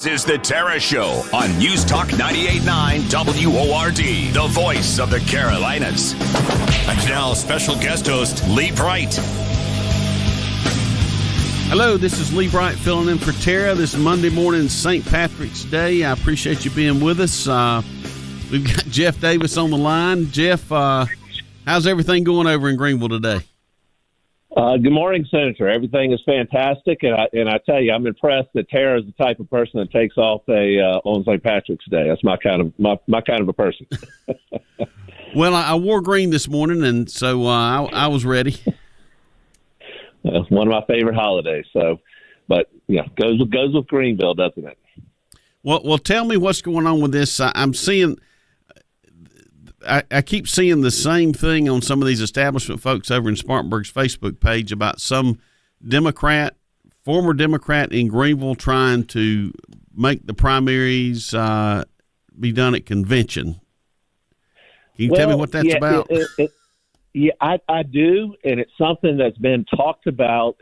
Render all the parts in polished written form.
This is the Tara Show on News Talk 98.9 WORD, the voice of the Carolinas. And now, special guest host, Lee Bright. Hello, this is Lee Bright filling in for Tara. This is Monday morning, St. Patrick's Day. I appreciate you being with us. We've got Jeff Davis on the line. Jeff, how's everything going over in Greenville today? Good morning, Senator. Everything is fantastic, and I tell you, I'm impressed that Tara is the type of person that takes off on St. Patrick's Day. That's my kind of a person. Well, I wore green this morning, and so I was ready. It's one of my favorite holidays. So, but yeah, goes with Greenville, doesn't it? Well, tell me what's going on with this. I'm seeing. I keep seeing the same thing on some of these establishment folks over in Spartanburg's Facebook page about some former Democrat in Greenville trying to make the primaries be done at convention. Can you tell me what that's about? Yeah, I do, and it's something that's been talked about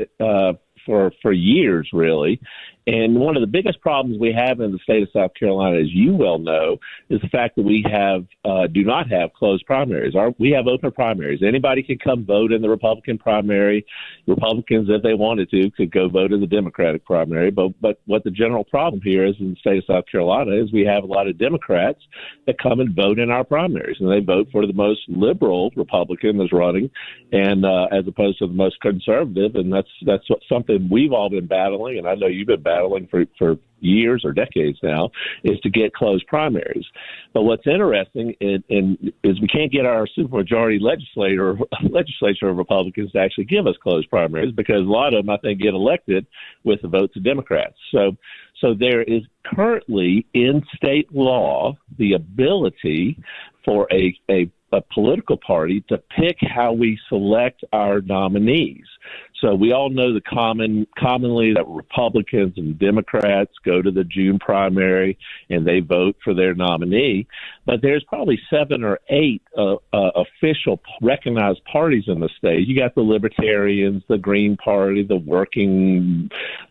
for years, really. And one of the biggest problems we have in the state of South Carolina, as you well know, is the fact that we do not have closed primaries. We have open primaries. Anybody can come vote in the Republican primary. Republicans, if they wanted to, could go vote in the Democratic primary. But what the general problem here is in the state of South Carolina is we have a lot of Democrats that come and vote in our primaries, and they vote for the most liberal Republican that's running, and as opposed to the most conservative. And that's something we've all been battling, and I know you've been battling for years or decades now, is to get closed primaries. But what's interesting is we can't get our supermajority legislature of Republicans to actually give us closed primaries, because a lot of them, I think, get elected with the votes of Democrats. So there is currently in state law the ability for a political party to pick how we select our nominees. So we all know commonly that Republicans and Democrats go to the June primary and they vote for their nominee. But there's probably 7 or 8 official recognized parties in the state. You got the Libertarians, the Green Party, the Working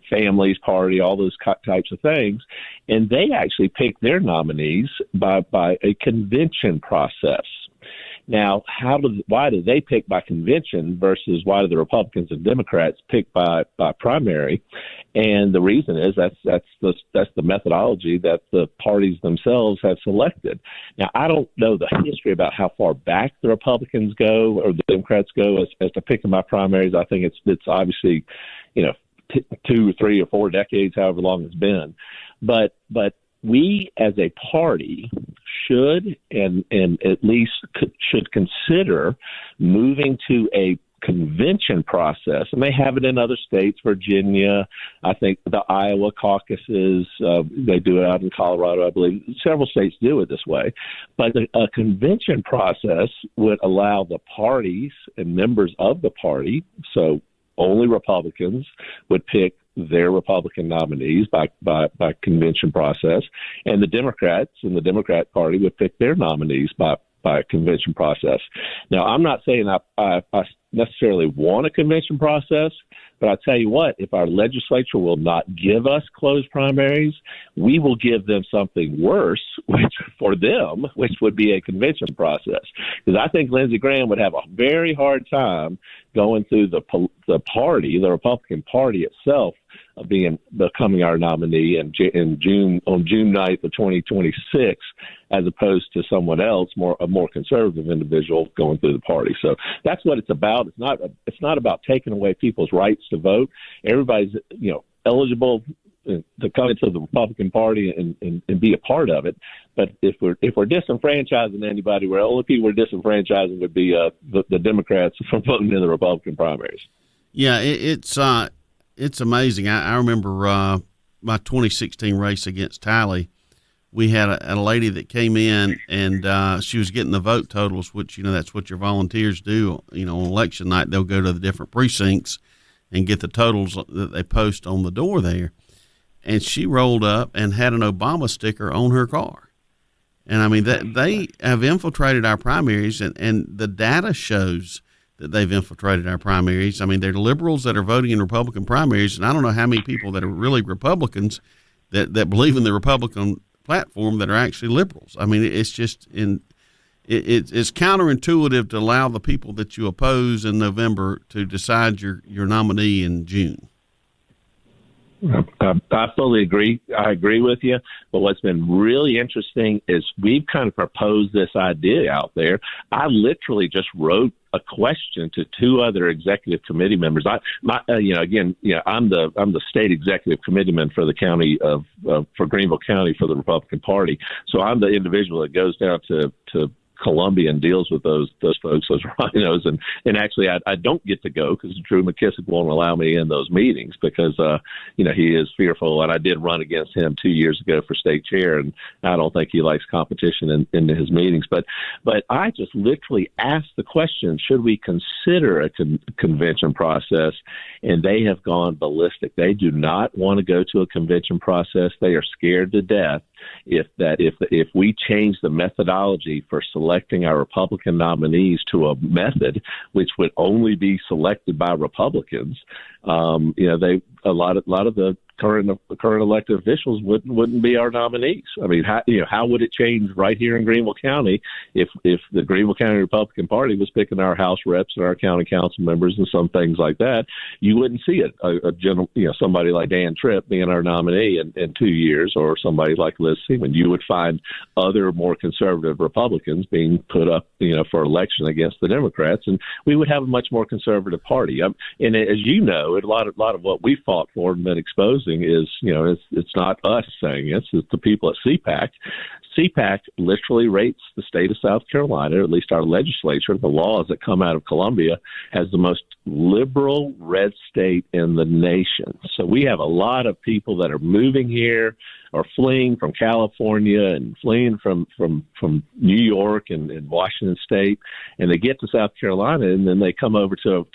Families Party, all those types of things. And they actually pick their nominees by a convention process. Now, why do they pick by convention versus why do the Republicans and Democrats pick by primary? And the reason is that's the methodology that the parties themselves have selected. Now, I don't know the history about how far back the Republicans go or the Democrats go as to picking by primaries. I think it's obviously, 2 or 3 or 4 decades, however long it's been. But we as a party should and at least should consider moving to a convention process, and they have it in other states. Virginia, I think the Iowa caucuses, they do it out in Colorado, I believe. Several states do it this way. But a convention process would allow the parties and members of the party, so only Republicans, would pick their Republican nominees by convention process, and the Democrats and the Democrat Party would pick their nominees by a convention process. Now, I'm not saying I necessarily want a convention process, but I tell you what, if our legislature will not give us closed primaries, we will give them something worse, which would be a convention process. Because I think Lindsey Graham would have a very hard time going through the Republican Party itself, becoming our nominee on June 9th of 2026, as opposed to someone else, a more conservative individual going through the party. So that's what it's about. It's not about taking away people's rights to vote. Everybody's eligible to come into the Republican Party and be a part of it. But if we're disenfranchising anybody, the only people we're disenfranchising would be the Democrats from voting in the Republican primaries. Yeah, it's amazing. I remember my 2016 race against Talley. We had a lady that came in, and she was getting the vote totals, which, that's what your volunteers do. On election night, they'll go to the different precincts and get the totals that they post on the door there. And she rolled up and had an Obama sticker on her car. And, I mean, they have infiltrated our primaries, and the data shows that they've infiltrated our primaries. I mean, they're liberals that are voting in Republican primaries, and I don't know how many people that are really Republicans that believe in the Republican platform that are actually liberals. I mean, it's just it's counterintuitive to allow the people that you oppose in November to decide your nominee in June. I fully agree. I agree with you. But what's been really interesting is we've kind of proposed this idea out there. I literally just wrote a question to two other executive committee members. I'm the state executive committeeman for the county for Greenville County for the Republican Party. So I'm the individual that goes down to Columbia and deals with those folks, those rhinos, and actually I don't get to go because Drew McKissick won't allow me in those meetings because he is fearful, and I did run against him 2 years ago for state chair, and I don't think he likes competition in his meetings. But I just literally asked the question: should we consider a convention process? And they have gone ballistic. They do not want to go to a convention process. They are scared to death if we change the methodology for selecting our Republican nominees to a method which would only be selected by Republicans. A lot of the current elected officials wouldn't be our nominees. I mean, how would it change right here in Greenville County if the Greenville County Republican Party was picking our House reps and our county council members and some things like that? You wouldn't see somebody like Dan Tripp being our nominee in 2 years, or somebody like Liz Seaman. You would find other more conservative Republicans being put up, for election against the Democrats, and we would have a much more conservative party. And as you know, a lot of what we fought for and been exposing is, it's not us saying it's the people at CPAC. CPAC literally rates the state of South Carolina, or at least our legislature, the laws that come out of Columbia, as the most liberal red state in the nation. So we have a lot of people that are moving here or fleeing from California and fleeing from New York and Washington State, and they get to South Carolina, and then they come over to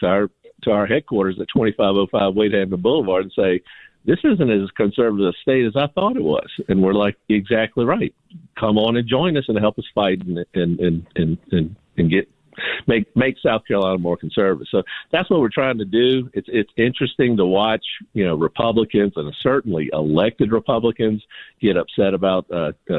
our headquarters at 2505 Wade Hampton Boulevard and say, this isn't as conservative a state as I thought it was. And we're like, exactly right. Come on and join us and help us fight and make South Carolina more conservative. So that's what we're trying to do. It's interesting to watch, Republicans, and certainly elected Republicans, get upset about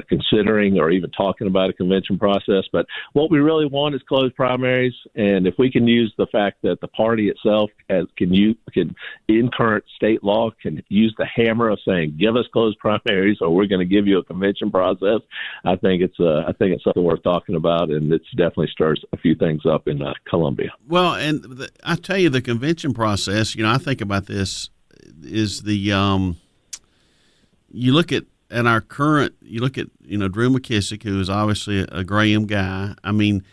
considering or even talking about a convention process. But what we really want is closed primaries. And if we can use the fact that the party itself can in current state law can use the hammer of saying, give us closed primaries or we're going to give you a convention process, I think it's something worth talking about, and it's definitely stirs a few things up in Columbia. Well, and I tell you, the convention process, I think about this is you look at our current, Drew McKissick, who is obviously a Graham guy. I mean,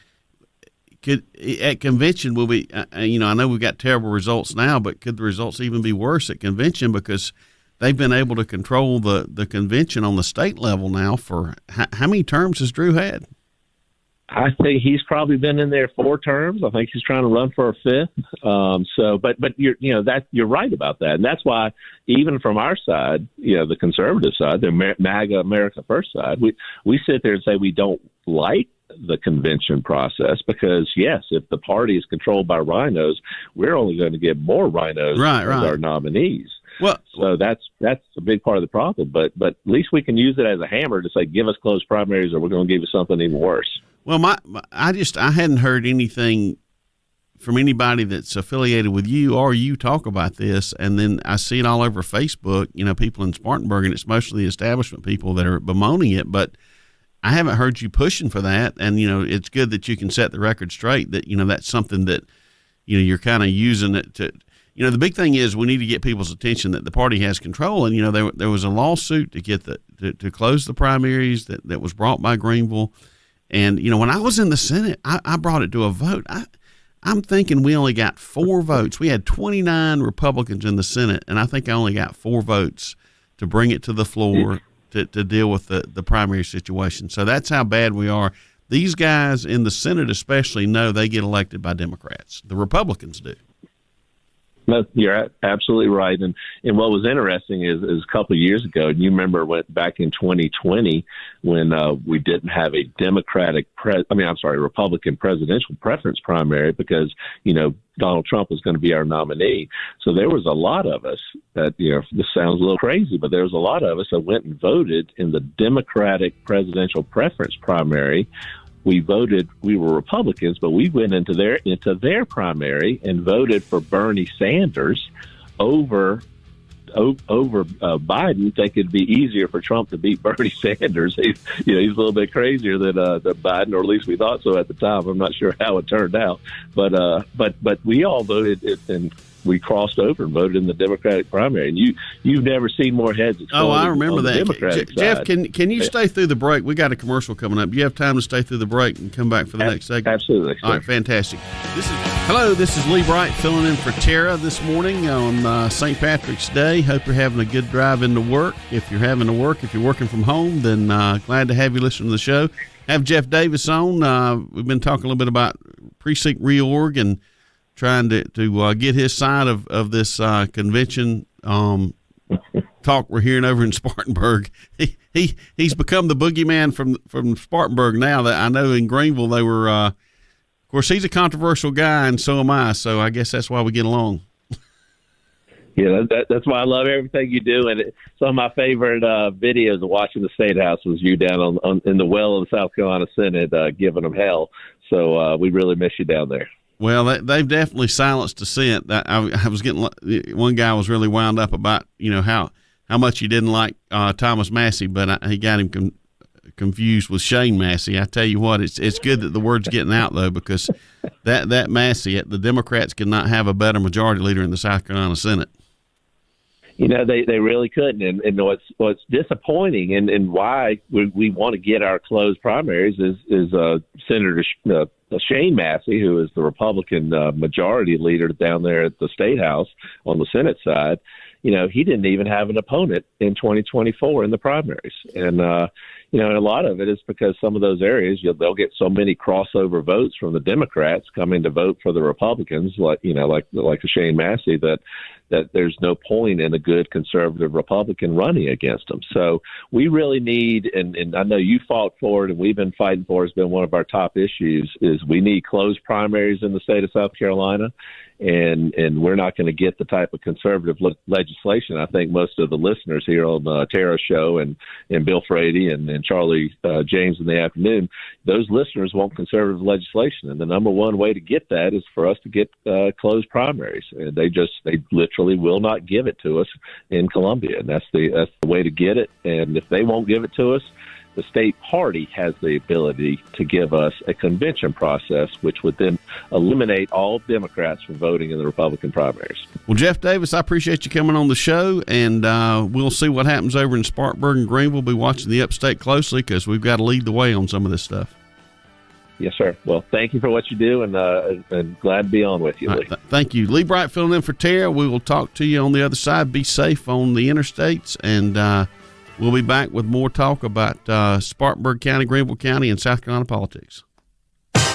at convention will be, I know we've got terrible results now, but could the results even be worse at convention because they've been able to control the convention on the state level now for how many terms has Drew had? I think he's probably been in there 4 terms. I think he's trying to run for a 5th. But you're right about that, and that's why even from our side, the conservative side, the MAGA America First side, we sit there and say we don't like the convention process because yes, if the party is controlled by rhinos, we're only going to get more rhinos as our nominees. Well, so that's a big part of the problem. But at least we can use it as a hammer to say, give us closed primaries, or we're going to give you something even worse. Well, I hadn't heard anything from anybody that's affiliated with you or you talk about this, and then I see it all over Facebook. People in Spartanburg, and it's mostly the establishment people that are bemoaning it. But I haven't heard you pushing for that, and it's good that you can set the record straight. That that's something that you're kind of using it to. The big thing is we need to get people's attention that the party has control. And, there was a lawsuit to get to close the primaries that was brought by Greenville. And, when I was in the Senate, I brought it to a vote. I'm thinking we only got 4 votes. We had 29 Republicans in the Senate, and I think I only got 4 votes to bring it to the floor to deal with the primary situation. So that's how bad we are. These guys in the Senate especially know they get elected by Democrats. The Republicans do. No, you're absolutely right. And what was interesting is a couple of years ago, and you remember back in 2020 when we didn't have a Republican presidential preference primary because, Donald Trump was going to be our nominee. So there was a lot of us that, this sounds a little crazy, but there was a lot of us that went and voted in the Democratic presidential preference primary. We were Republicans, but we went into their primary and voted for Bernie Sanders over Biden, think it'd be easier for Trump to beat Bernie Sanders. He's a little bit crazier than Biden, or at least we thought so at the time. I'm not sure how it turned out, but we all voted and we crossed over and voted in the Democratic primary. And you've never seen more heads exploding. Oh, I remember that. Jeff, side. can you stay through the break? We got a commercial coming up. Do you have time to stay through the break and come back for the next segment? Absolutely. All right, fantastic. This is Lee Bright filling in for Tara this morning on St. Patrick's Day. Hope you're having a good drive into work. If you're having to work, if you're working from home, then glad to have you listen to the show. Have Jeff Davis on. We've been talking a little bit about precinct reorg and trying to get his side of this convention talk we're hearing over in Spartanburg. He's become the boogeyman from Spartanburg now. That I know in Greenville they were. Of course, he's a controversial guy, and so am I. So I guess that's why we get along. Yeah, that's why I love everything you do. And some of my favorite videos of watching the State House was you down in the well of the South Carolina Senate giving them hell. So we really miss you down there. Well, they've definitely silenced dissent. I was getting one guy was really wound up about how much he didn't like Thomas Massey, but he got him confused with Shane Massey. I tell you what, it's good that the word's getting out though, because that Massey, the Democrats could not have a better majority leader in the South Carolina Senate. They really couldn't. And what's disappointing and why we want to get our closed primaries is Senator Shane Massey, who is the Republican majority leader down there at the State House on the Senate side. He didn't even have an opponent in 2024 in the primaries. And, and a lot of it is because some of those areas, they'll get so many crossover votes from the Democrats coming to vote for the Republicans, like the Shane Massey, that there's no point in a good conservative Republican running against them. So we really need, and I know you fought for it and we've been fighting for it, it's been one of our top issues, is we need closed primaries in the state of South Carolina. And we're not going to get the type of conservative legislation. I think most of the listeners here on Tara's show and Bill Frady and Charlie James in the afternoon, those listeners want conservative legislation. And the number one way to get that is for us to get closed primaries. And they literally will not give it to us in Columbia. And that's the way to get it. And if they won't give it to us, the state party has the ability to give us a convention process, which would then eliminate all Democrats from voting in the Republican primaries. Well, Jeff Davis, I appreciate you coming on the show, and we'll see what happens over in Spartanburg and Greenville. We'll be watching the upstate closely because we've got to lead the way on some of this stuff. Yes, sir. Well, thank you for what you do, and glad to be on with you, Lee. Right, thank you. Lee Bright filling in for Tara. We will talk to you on the other side. Be safe on the interstates, and we'll be back with more talk about Spartanburg County, Greenville County, and South Carolina politics.